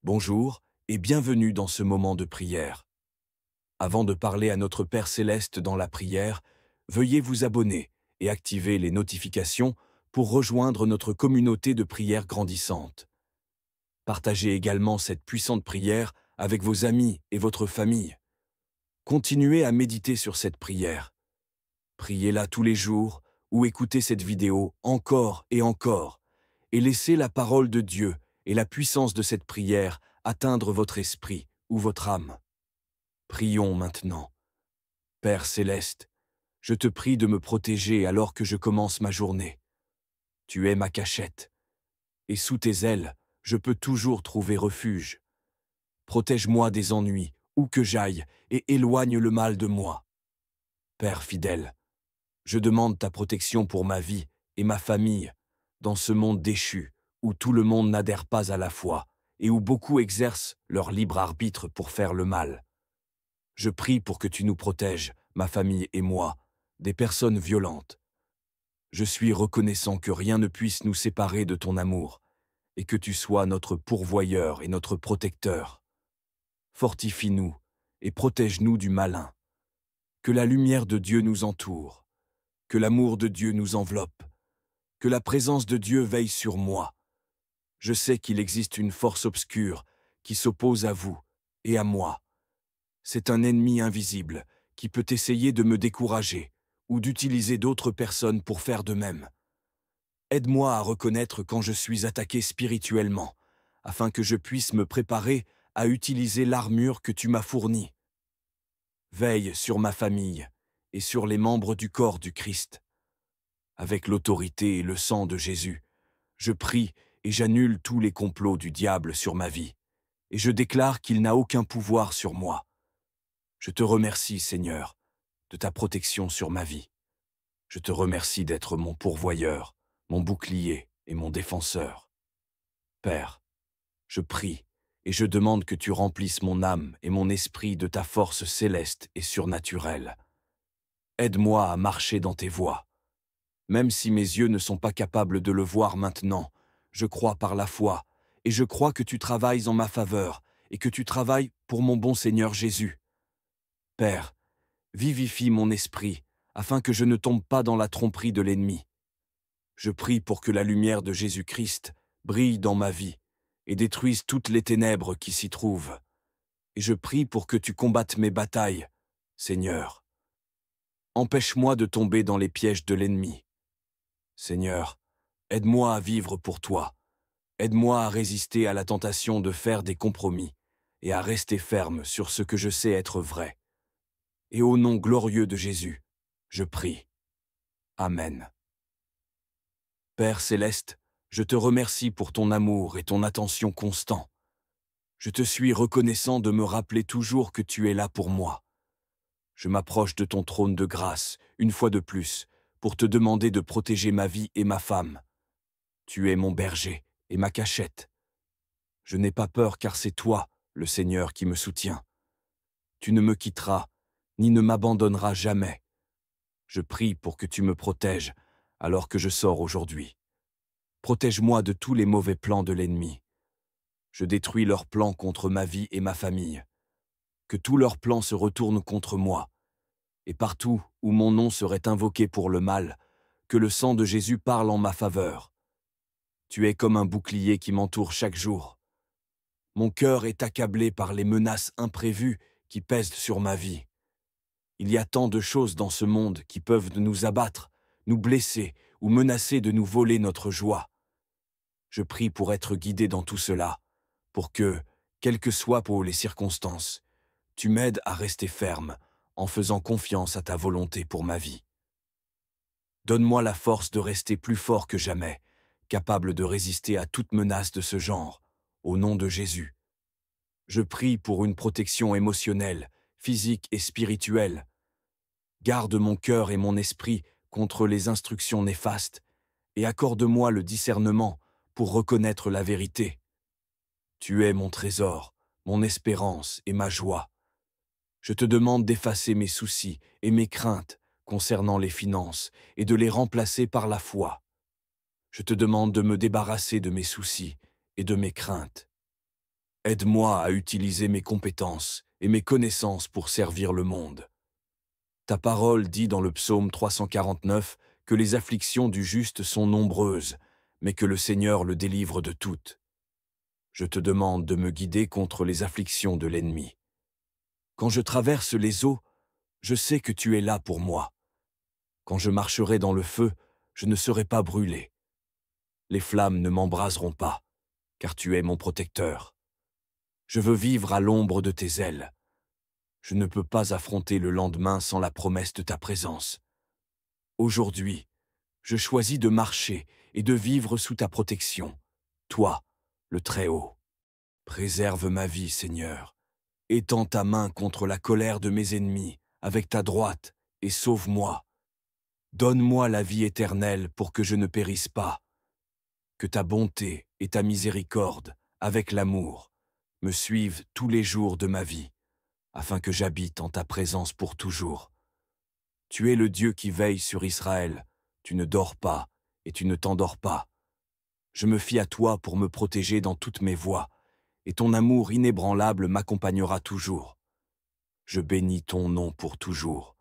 Bonjour et bienvenue dans ce moment de prière. Avant de parler à notre Père Céleste dans la prière, veuillez vous abonner et activer les notifications pour rejoindre notre communauté de prière grandissante. Partagez également cette puissante prière avec vos amis et votre famille. Continuez à méditer sur cette prière. Priez-la tous les jours ou écoutez cette vidéo encore et laissez la parole de Dieu et la puissance de cette prière atteindre votre esprit ou votre âme. Prions maintenant. Père Céleste, je te prie de me protéger alors que je commence ma journée. Tu es ma cachette, et sous tes ailes, je peux toujours trouver refuge. Protège-moi des ennuis, où que j'aille, et éloigne le mal de moi. Père fidèle, je demande ta protection pour ma vie et ma famille, dans ce monde déchu, où tout le monde n'adhère pas à la foi, et où beaucoup exercent leur libre arbitre pour faire le mal. Je prie pour que tu nous protèges, ma famille et moi, des personnes violentes. Je suis reconnaissant que rien ne puisse nous séparer de ton amour, et que tu sois notre pourvoyeur et notre protecteur. Fortifie-nous et protège-nous du malin. Que la lumière de Dieu nous entoure, que l'amour de Dieu nous enveloppe, que la présence de Dieu veille sur moi. Je sais qu'il existe une force obscure qui s'oppose à vous et à moi. C'est un ennemi invisible qui peut essayer de me décourager ou d'utiliser d'autres personnes pour faire de même. Aide-moi à reconnaître quand je suis attaqué spirituellement, afin que je puisse me préparer à utiliser l'armure que tu m'as fournie. Veille sur ma famille et sur les membres du corps du Christ. Avec l'autorité et le sang de Jésus, je prie et j'annule tous les complots du diable sur ma vie, et je déclare qu'il n'a aucun pouvoir sur moi. Je te remercie, Seigneur, de ta protection sur ma vie. Je te remercie d'être mon pourvoyeur, mon bouclier et mon défenseur. Père, je prie et je demande que tu remplisses mon âme et mon esprit de ta force céleste et surnaturelle. Aide-moi à marcher dans tes voies. Même si mes yeux ne sont pas capables de le voir maintenant, je crois par la foi, et je crois que tu travailles en ma faveur, et que tu travailles pour mon bon Seigneur Jésus. Père, vivifie mon esprit, afin que je ne tombe pas dans la tromperie de l'ennemi. Je prie pour que la lumière de Jésus-Christ brille dans ma vie, et détruise toutes les ténèbres qui s'y trouvent. Et je prie pour que tu combattes mes batailles, Seigneur. Empêche-moi de tomber dans les pièges de l'ennemi. Seigneur, aide-moi à vivre pour toi. Aide-moi à résister à la tentation de faire des compromis et à rester ferme sur ce que je sais être vrai. Et au nom glorieux de Jésus, je prie. Amen. Père Céleste, je te remercie pour ton amour et ton attention constant. Je te suis reconnaissant de me rappeler toujours que tu es là pour moi. Je m'approche de ton trône de grâce, une fois de plus, pour te demander de protéger ma vie et ma femme. Tu es mon berger et ma cachette. Je n'ai pas peur car c'est toi, le Seigneur, qui me soutient. Tu ne me quitteras, ni ne m'abandonneras jamais. Je prie pour que tu me protèges alors que je sors aujourd'hui. Protège-moi de tous les mauvais plans de l'ennemi. Je détruis leurs plans contre ma vie et ma famille. Que tous leurs plans se retournent contre moi. Et partout où mon nom serait invoqué pour le mal, que le sang de Jésus parle en ma faveur. Tu es comme un bouclier qui m'entoure chaque jour. Mon cœur est accablé par les menaces imprévues qui pèsent sur ma vie. Il y a tant de choses dans ce monde qui peuvent nous abattre, nous blesser ou menacer de nous voler notre joie. Je prie pour être guidé dans tout cela, pour que, quelles que soient pour les circonstances, tu m'aides à rester ferme en faisant confiance à ta volonté pour ma vie. Donne-moi la force de rester plus fort que jamais, capable de résister à toute menace de ce genre, au nom de Jésus. Je prie pour une protection émotionnelle, physique et spirituelle. Garde mon cœur et mon esprit contre les instructions néfastes et accorde-moi le discernement pour reconnaître la vérité. Tu es mon trésor, mon espérance et ma joie. Je te demande d'effacer mes soucis et mes craintes concernant les finances et de les remplacer par la foi. Je te demande de me débarrasser de mes soucis et de mes craintes. Aide-moi à utiliser mes compétences et mes connaissances pour servir le monde. Ta parole dit dans le psaume 349 que les afflictions du juste sont nombreuses, mais que le Seigneur le délivre de toutes. Je te demande de me guider contre les afflictions de l'ennemi. Quand je traverse les eaux, je sais que tu es là pour moi. Quand je marcherai dans le feu, je ne serai pas brûlé. Les flammes ne m'embraseront pas, car tu es mon protecteur. Je veux vivre à l'ombre de tes ailes. Je ne peux pas affronter le lendemain sans la promesse de ta présence. Aujourd'hui, je choisis de marcher et de vivre sous ta protection, toi, le Très-Haut. Préserve ma vie, Seigneur. Étends ta main contre la colère de mes ennemis, avec ta droite, et sauve-moi. Donne-moi la vie éternelle pour que je ne périsse pas. Que ta bonté et ta miséricorde, avec l'amour, me suivent tous les jours de ma vie, afin que j'habite en ta présence pour toujours. Tu es le Dieu qui veille sur Israël, tu ne dors pas et tu ne t'endors pas. Je me fie à toi pour me protéger dans toutes mes voies, et ton amour inébranlable m'accompagnera toujours. Je bénis ton nom pour toujours.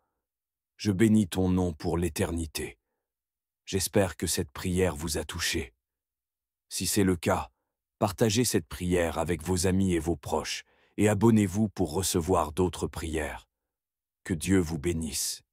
Je bénis ton nom pour l'éternité. J'espère que cette prière vous a touché. Si c'est le cas, partagez cette prière avec vos amis et vos proches, et abonnez-vous pour recevoir d'autres prières. Que Dieu vous bénisse.